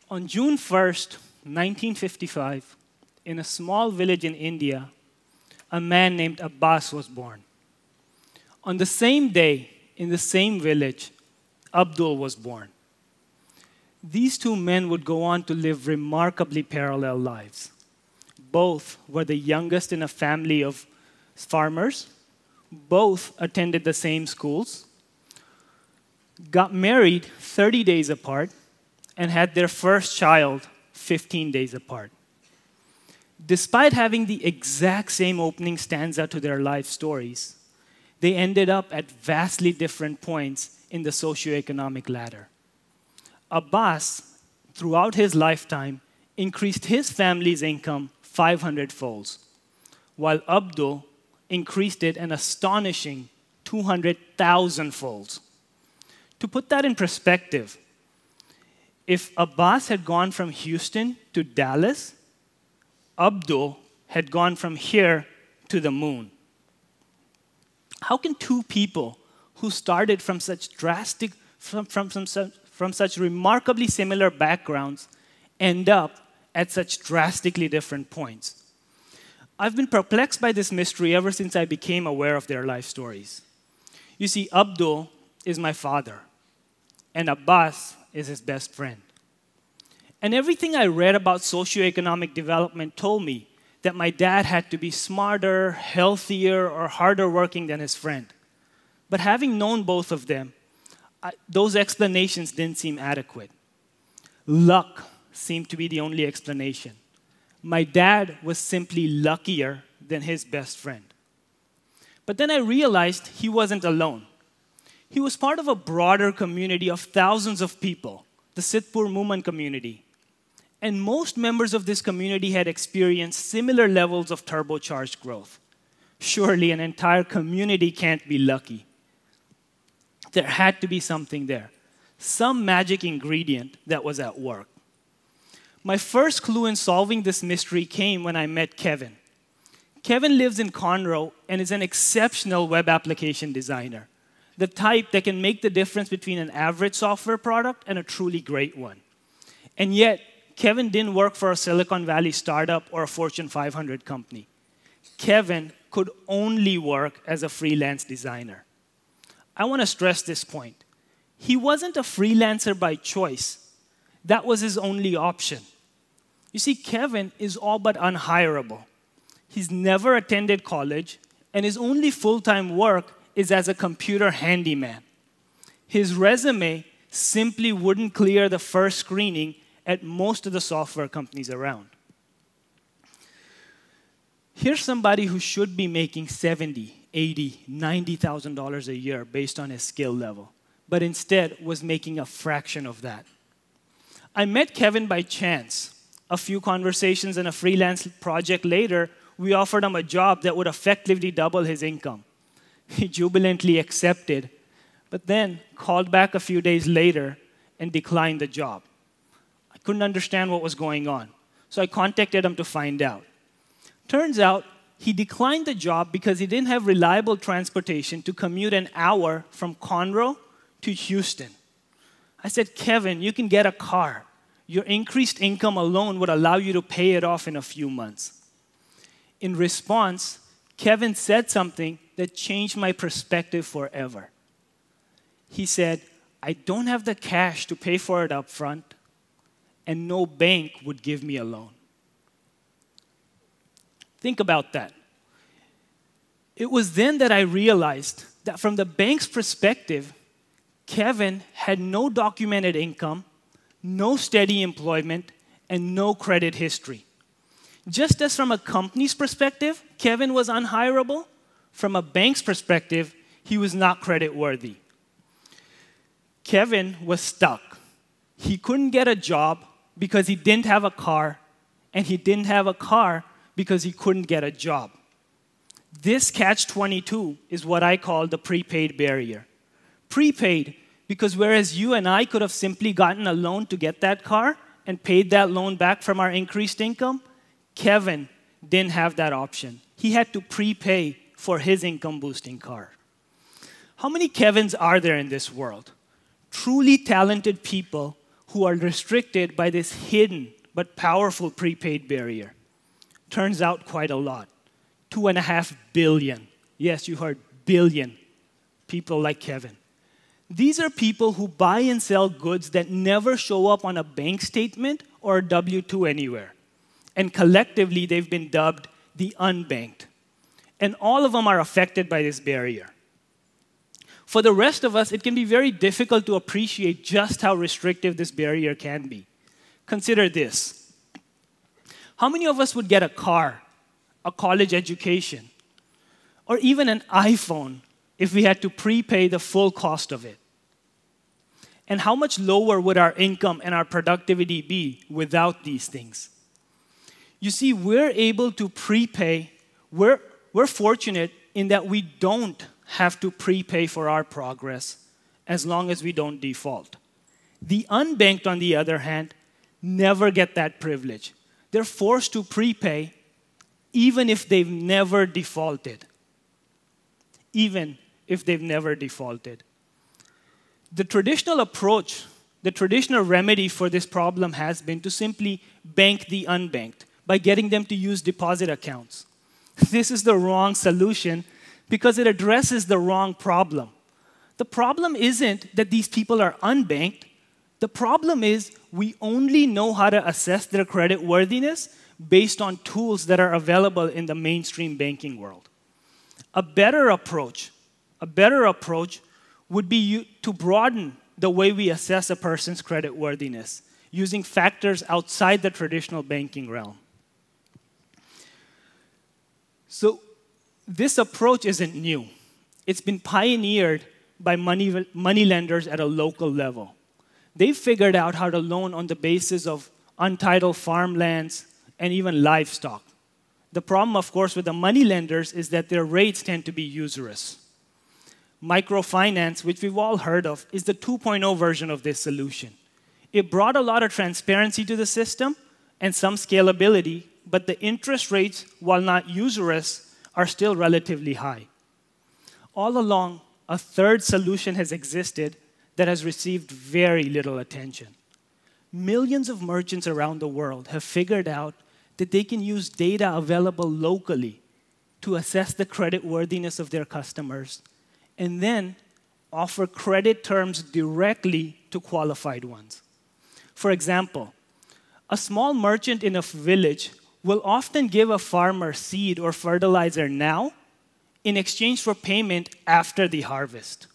On June 1st, 1955, in a small village in India, a man named Abbas was born. On the same day, in the same village, Abdul was born. These two men would go on to live remarkably parallel lives. Both were the youngest in a family of farmers. Both attended the same schools, got married 30 days apart, and had their first child 15 days apart. Despite having the exact same opening stanza to their life stories, they ended up at vastly different points in the socioeconomic ladder. Abbas, throughout his lifetime, increased his family's income 500 folds, while Abdul increased it an astonishing 200,000 folds. To put that in perspective, if Abbas had gone from Houston to Dallas, Abdul had gone from here to the moon. How can two people who started from such such remarkably similar backgrounds end up at such drastically different points? I've been perplexed by this mystery ever since I became aware of their life stories. You see, Abdul is my father, and Abbas is his best friend. And everything I read about socioeconomic development told me that my dad had to be smarter, healthier, or harder working than his friend. But having known both of them, those explanations didn't seem adequate. Luck seemed to be the only explanation. My dad was simply luckier than his best friend. But then I realized he wasn't alone. He was part of a broader community of thousands of people, the Sitpur Muman community. And most members of this community had experienced similar levels of turbocharged growth. Surely an entire community can't be lucky. There had to be something there, some magic ingredient that was at work. My first clue in solving this mystery came when I met Kevin. Kevin lives in Conroe and is an exceptional web application designer, the type that can make the difference between an average software product and a truly great one. And yet, Kevin didn't work for a Silicon Valley startup or a Fortune 500 company. Kevin could only work as a freelance designer. I want to stress this point. He wasn't a freelancer by choice. That was his only option. You see, Kevin is all but unhireable. He's never attended college, and his only full-time work is as a computer handyman. His resume simply wouldn't clear the first screening at most of the software companies around. Here's somebody who should be making $70,000, $80,000, $90,000 a year based on his skill level, but instead was making a fraction of that. I met Kevin by chance. A few conversations and a freelance project later, we offered him a job that would effectively double his income. He jubilantly accepted, but then called back a few days later and declined the job. I couldn't understand what was going on, so I contacted him to find out. Turns out, he declined the job because he didn't have reliable transportation to commute an hour from Conroe to Houston. I said, Kevin, you can get a car. Your increased income alone would allow you to pay it off in a few months. In response, Kevin said something that changed my perspective forever. He said, I don't have the cash to pay for it up front, and no bank would give me a loan. Think about that. It was then that I realized that from the bank's perspective, Kevin had no documented income, no steady employment, and no credit history. Just as from a company's perspective, Kevin was unhireable, from a bank's perspective, he was not creditworthy. Kevin was stuck. He couldn't get a job because he didn't have a car, and he didn't have a car because he couldn't get a job. This catch-22 is what I call the prepaid barrier. Prepaid because whereas you and I could have simply gotten a loan to get that car and paid that loan back from our increased income, Kevin didn't have that option. He had to prepay for his income-boosting car. How many Kevins are there in this world? Truly talented people who are restricted by this hidden but powerful prepaid barrier. Turns out quite a lot. 2.5 billion. Yes, you heard billion people like Kevin. These are people who buy and sell goods that never show up on a bank statement or a W-2 anywhere. And collectively, they've been dubbed the unbanked. And all of them are affected by this barrier. For the rest of us, it can be very difficult to appreciate just how restrictive this barrier can be. Consider this. How many of us would get a car, a college education, or even an iPhone if we had to prepay the full cost of it? And how much lower would our income and our productivity be without these things? You see, we're able to prepay. We're fortunate in that we don't have to prepay for our progress as long as we don't default. The unbanked, on the other hand, never get that privilege. They're forced to prepay even if they've never defaulted. Even if they've never defaulted. The traditional approach, the traditional remedy for this problem has been to simply bank the unbanked by getting them to use deposit accounts. This is the wrong solution because it addresses the wrong problem. The problem isn't that these people are unbanked. The problem is we only know how to assess their credit worthiness based on tools that are available in the mainstream banking world. A better approach would be to broaden the way we assess a person's credit worthiness using factors outside the traditional banking realm. So this approach isn't new. It's been pioneered by money lenders at a local level. They've figured out how to loan on the basis of untitled farmlands and even livestock. The problem, of course, with the money lenders is that their rates tend to be usurious. Microfinance, which we've all heard of, is the 2.0 version of this solution. It brought a lot of transparency to the system and some scalability, but the interest rates, while not usurious, are still relatively high. All along, a third solution has existed that has received very little attention. Millions of merchants around the world have figured out that they can use data available locally to assess the credit worthiness of their customers and then offer credit terms directly to qualified ones. For example, a small merchant in a village will often give a farmer seed or fertilizer now in exchange for payment after the harvest.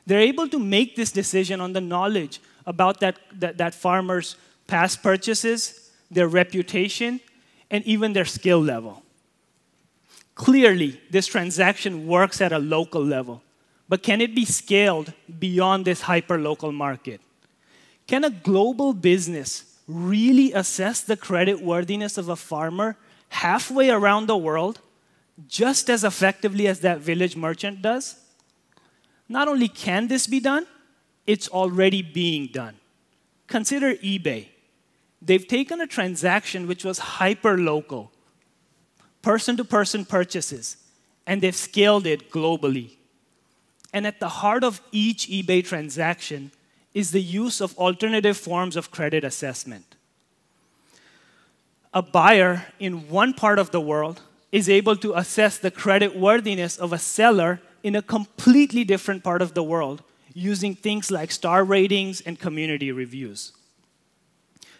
They're able to make this decision on the knowledge about that farmer's past purchases, their reputation, and even their skill level. Clearly, this transaction works at a local level, but can it be scaled beyond this hyper-local market? Can a global business really assess the credit worthiness of a farmer halfway around the world just as effectively as that village merchant does? Not only can this be done, it's already being done. Consider eBay. They've taken a transaction which was hyper-local, person-to-person purchases, and they've scaled it globally. And at the heart of each eBay transaction is the use of alternative forms of credit assessment. A buyer in one part of the world is able to assess the credit worthiness of a seller in a completely different part of the world using things like star ratings and community reviews.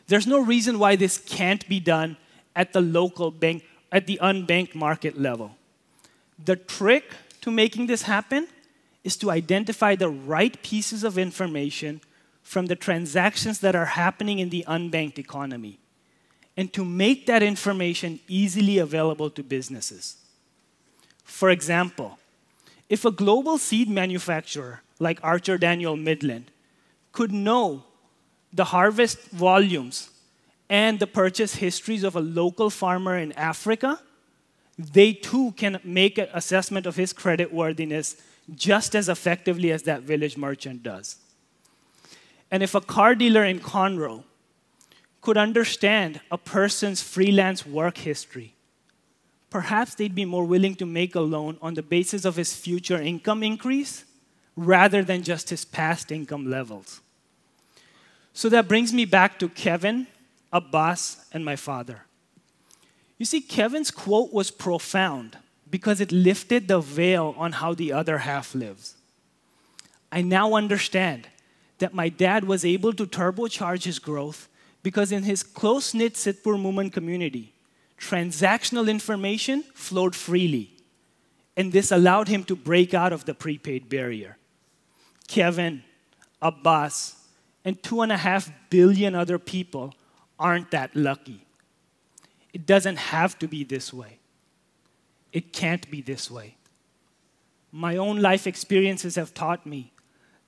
There's no reason why this can't be done at the local bank, at the unbanked market level. The trick to making this happen is to identify the right pieces of information from the transactions that are happening in the unbanked economy and to make that information easily available to businesses. For example, if a global seed manufacturer like Archer Daniel Midland could know the harvest volumes and the purchase histories of a local farmer in Africa, they too can make an assessment of his credit worthiness just as effectively as that village merchant does. And if a car dealer in Conroe could understand a person's freelance work history, perhaps they'd be more willing to make a loan on the basis of his future income increase rather than just his past income levels. So that brings me back to Kevin, Abbas, and my father. You see, Kevin's quote was profound because it lifted the veil on how the other half lives. I now understand that my dad was able to turbocharge his growth because in his close-knit Sitpur Muman community, transactional information flowed freely, and this allowed him to break out of the prepaid barrier. Kevin, Abbas, and 2.5 billion other people aren't that lucky. It doesn't have to be this way. It can't be this way. My own life experiences have taught me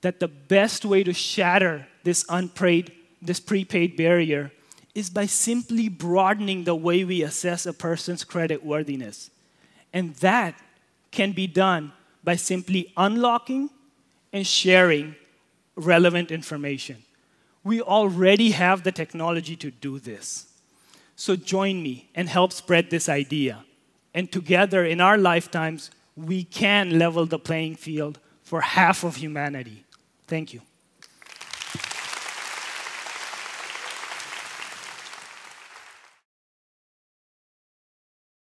that the best way to shatter this prepaid barrier is by simply broadening the way we assess a person's creditworthiness. And that can be done by simply unlocking and sharing relevant information. We already have the technology to do this. So join me and help spread this idea. And together in our lifetimes, we can level the playing field for half of humanity. Thank you.